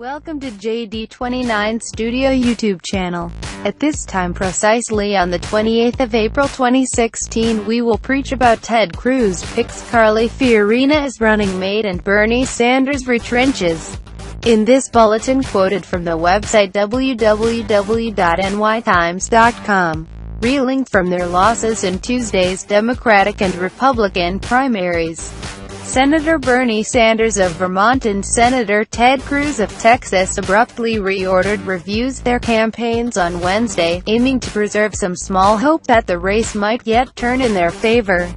Welcome to JD29 Studio YouTube channel. At this time precisely on the 28th of April 2016 we will preach about Ted Cruz picks Fiorina as running mate and Bernie Sanders retrenches. In this bulletin quoted from the website www.nytimes.com, reeling from their losses in Tuesday's Democratic and Republican primaries, Senator Bernie Sanders of Vermont and Senator Ted Cruz of Texas abruptly reordered reviews their campaigns on Wednesday, aiming to preserve some small hope that the race might yet turn in their favor.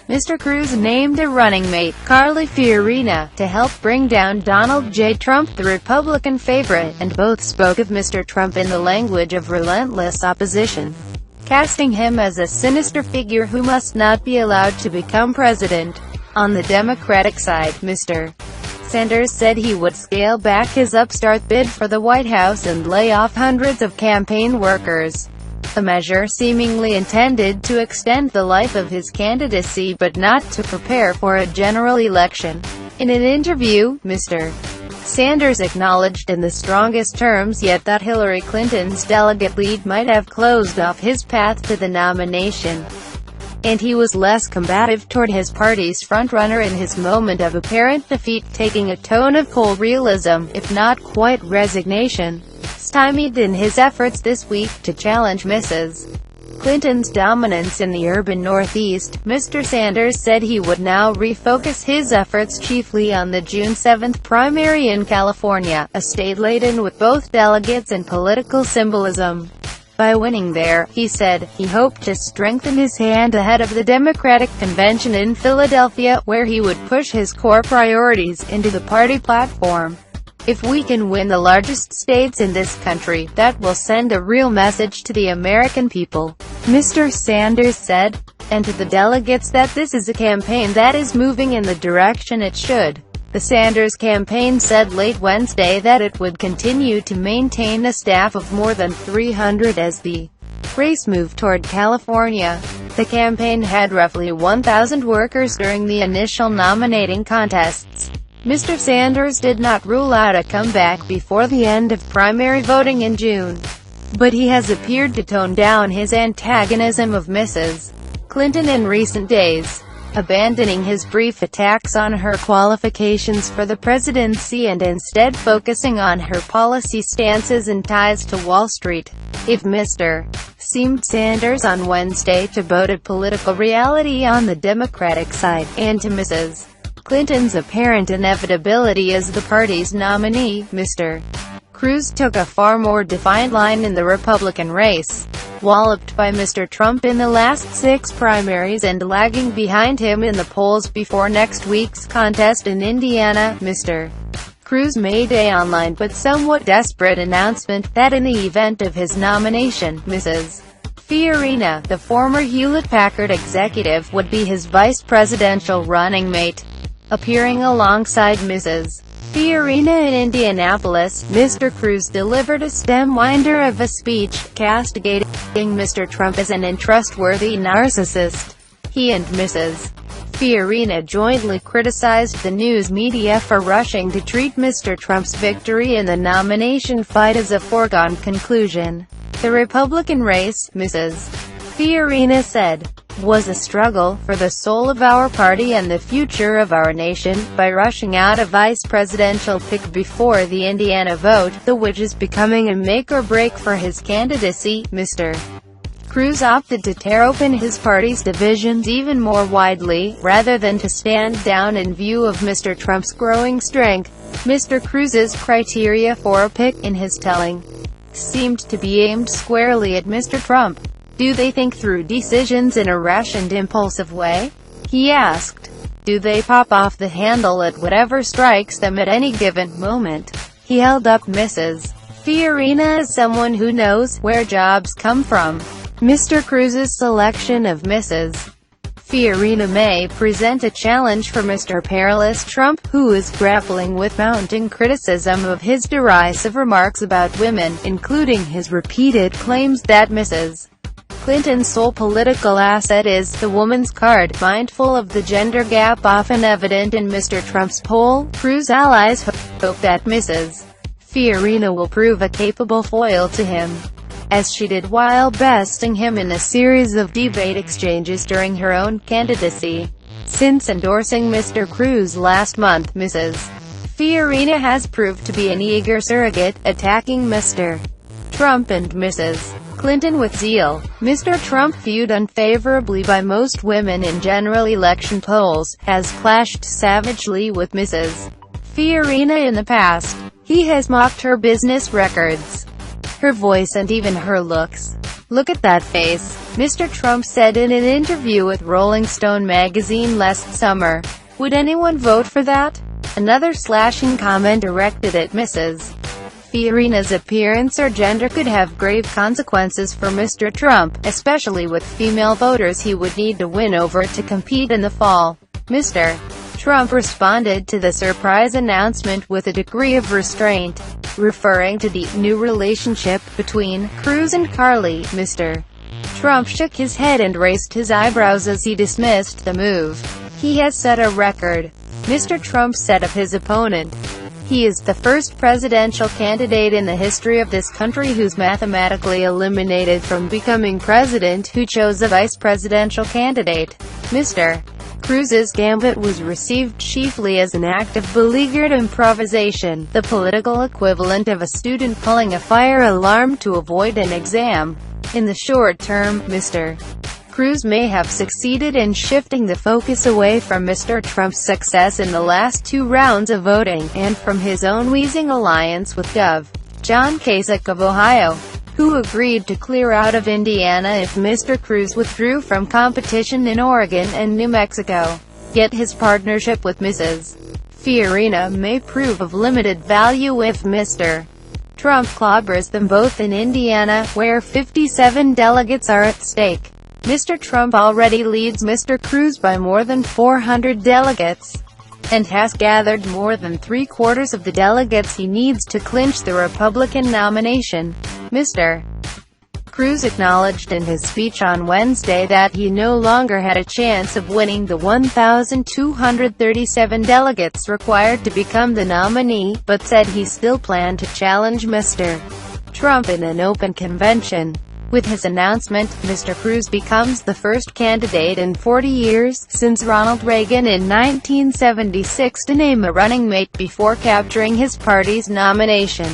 Mr. Cruz named a running mate, Fiorina, to help bring down Donald J. Trump, the Republican favorite, and both spoke of Mr. Trump in the language of relentless opposition, casting him as a sinister figure who must not be allowed to become president. On the Democratic side, Mr. Sanders said he would scale back his upstart bid for the White House and lay off hundreds of campaign workers, a measure seemingly intended to extend the life of his candidacy but not to prepare for a general election. In an interview, Mr. Sanders acknowledged in the strongest terms yet that Hillary Clinton's delegate lead might have closed off his path to the nomination, and he was less combative toward his party's frontrunner in his moment of apparent defeat, taking a tone of cold realism, if not quite resignation, stymied in his efforts this week to challenge Mrs. Clinton's dominance in the urban Northeast. Mr. Sanders said he would now refocus his efforts chiefly on the June 7 primary in California, a state laden with both delegates and political symbolism. By winning there, he said, he hoped to strengthen his hand ahead of the Democratic convention in Philadelphia, where he would push his core priorities into the party platform. If we can win the largest states in this country, that will send a real message to the American people, Mr. Sanders said, and to the delegates that this is a campaign that is moving in the direction it should. The Sanders campaign said late Wednesday that it would continue to maintain a staff of more than 300 as the race moved toward California. The campaign had roughly 1,000 workers during the initial nominating contests. Mr. Sanders did not rule out a comeback before the end of primary voting in June, but he has appeared to tone down his antagonism of Mrs. Clinton in recent days, abandoning his brief attacks on her qualifications for the presidency and instead focusing on her policy stances and ties to Wall Street. If Mr. Sanders on Wednesday to voted political reality on the Democratic side, and to Mrs. Clinton's apparent inevitability as the party's nominee, Mr. Cruz took a far more defined line in the Republican race. Walloped by Mr. Trump in the last 6 primaries and lagging behind him in the polls before next week's contest in Indiana, Mr. Cruz made a online but somewhat desperate announcement that in the event of his nomination, Mrs. Fiorina, the former Hewlett-Packard executive, would be his vice presidential running mate. Appearing alongside Mrs. Fiorina in Indianapolis, Mr. Cruz delivered a stem-winder of a speech, castigating Mr. Trump as an untrustworthy narcissist. He and Mrs. Fiorina jointly criticized the news media for rushing to treat Mr. Trump's victory in the nomination fight as a foregone conclusion. The Republican race, Mrs. Fiorina said, was a struggle for the soul of our party and the future of our nation. By rushing out a vice presidential pick before the Indiana vote, which is becoming a make or break for his candidacy, Mr. Cruz opted to tear open his party's divisions even more widely, rather than to stand down in view of Mr. Trump's growing strength. Mr. Cruz's criteria for a pick, in his telling, seemed to be aimed squarely at Mr. Trump. Do they think through decisions in a rash and impulsive way? He asked. Do they pop off the handle at whatever strikes them at any given moment? He held up Mrs. Fiorina as someone who knows where jobs come from. Mr. Cruz's selection of Mrs. Fiorina may present a challenge for Mr. Perilous Trump, who is grappling with mounting criticism of his derisive remarks about women, including his repeated claims that Mrs. Clinton's sole political asset is the woman's card. Mindful of the gender gap often evident in Mr. Trump's poll, Cruz allies hope that Mrs. Fiorina will prove a capable foil to him, as she did while besting him in a series of debate exchanges during her own candidacy. Since endorsing Mr. Cruz last month, Mrs. Fiorina has proved to be an eager surrogate, attacking Mr. Trump and Mrs. Clinton with zeal. Mr. Trump, viewed unfavorably by most women in general election polls, has clashed savagely with Mrs. Fiorina in the past. He has mocked her business records, her voice and even her looks. "Look at that face," Mr. Trump said in an interview with Rolling Stone magazine last summer. "Would anyone vote for that?" Another slashing comment directed at Mrs. Fiorina's appearance or gender could have grave consequences for Mr. Trump, especially with female voters he would need to win over to compete in the fall. Mr. Trump responded to the surprise announcement with a degree of restraint, referring to the new relationship between Cruz and Carly. Mr. Trump shook his head and raised his eyebrows as he dismissed the move. "He has set a record," Mr. Trump said of his opponent. "He is the first presidential candidate in the history of this country who's mathematically eliminated from becoming president who chose a vice presidential candidate." Mr. Cruz's gambit was received chiefly as an act of beleaguered improvisation, the political equivalent of a student pulling a fire alarm to avoid an exam. In the short term, Mr. Cruz may have succeeded in shifting the focus away from Mr. Trump's success in the last two rounds of voting, and from his own wheezing alliance with Gov. John Kasich of Ohio, who agreed to clear out of Indiana if Mr. Cruz withdrew from competition in Oregon and New Mexico. Yet his partnership with Mrs. Fiorina may prove of limited value if Mr. Trump clobbers them both in Indiana, where 57 delegates are at stake. Mr. Trump already leads Mr. Cruz by more than 400 delegates, and has gathered more than three-quarters of the delegates he needs to clinch the Republican nomination. Mr. Cruz acknowledged in his speech on Wednesday that he no longer had a chance of winning the 1,237 delegates required to become the nominee, but said he still planned to challenge Mr. Trump in an open convention. With his announcement, Mr. Cruz becomes the first candidate in 40 years, since Ronald Reagan in 1976, to name a running mate before capturing his party's nomination.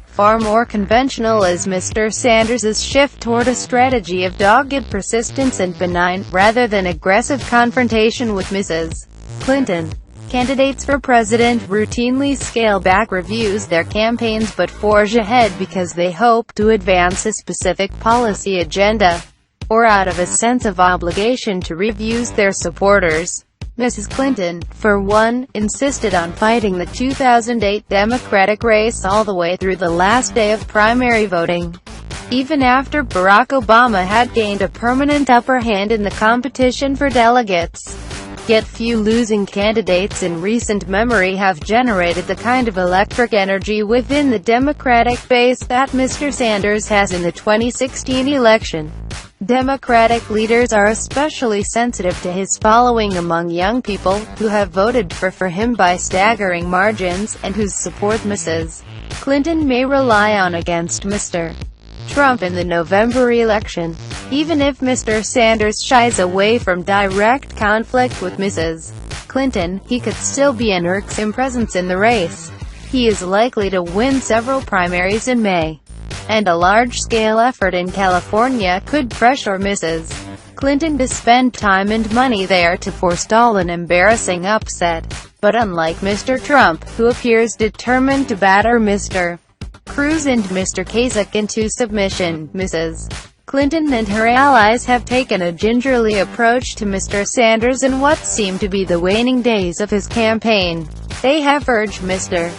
Far more conventional is Mr. Sanders' shift toward a strategy of dogged persistence and benign, rather than aggressive confrontation with Mrs. Clinton. Candidates for president routinely scale back reviews their campaigns but forge ahead because they hope to advance a specific policy agenda, or out of a sense of obligation to reviews their supporters. Mrs. Clinton, for one, insisted on fighting the 2008 Democratic race all the way through the last day of primary voting, even after Barack Obama had gained a permanent upper hand in the competition for delegates. Yet few losing candidates in recent memory have generated the kind of electric energy within the Democratic base that Mr. Sanders has in the 2016 election. Democratic leaders are especially sensitive to his following among young people, who have voted for him by staggering margins, and whose support Mrs. Clinton may rely on against Mr. Trump in the November election. Even if Mr. Sanders shies away from direct conflict with Mrs. Clinton, he could still be an irksome presence in the race. He is likely to win several primaries in May, and a large-scale effort in California could pressure Mrs. Clinton to spend time and money there to forestall an embarrassing upset. But unlike Mr. Trump, who appears determined to batter Mr. Cruz and Mr. Kasich into submission, Mrs. Clinton and her allies have taken a gingerly approach to Mr. Sanders in what seem to be the waning days of his campaign. They have urged Mr.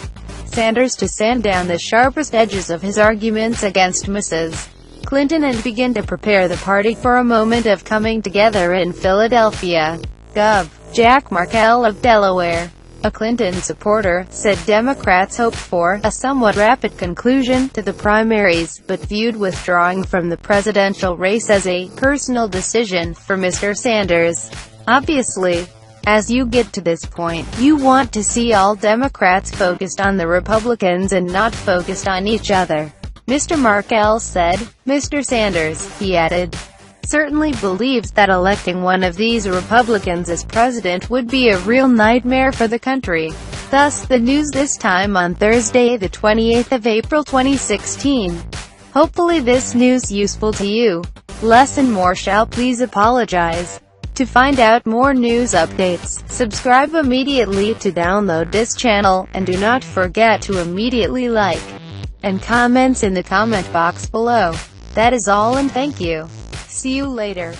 Sanders to sand down the sharpest edges of his arguments against Mrs. Clinton and begin to prepare the party for a moment of coming together in Philadelphia. Gov. Jack Markell of Delaware, a Clinton supporter, said Democrats hoped for a somewhat rapid conclusion to the primaries, but viewed withdrawing from the presidential race as a personal decision for Mr. Sanders. Obviously, As you get to this point, you want to see all Democrats focused on the Republicans and not focused on each other. Mr. Markell said. Mr. Sanders, he added, certainly believes that electing one of these Republicans as president would be a real nightmare for the country. Thus, the news this time on Thursday, the 28th of April 2016. Hopefully this news useful to you. Less and more shall please apologize. To find out more news updates, subscribe immediately to download this channel, and do not forget to immediately like and comments in the comment box below. That is all, and thank you. See you later.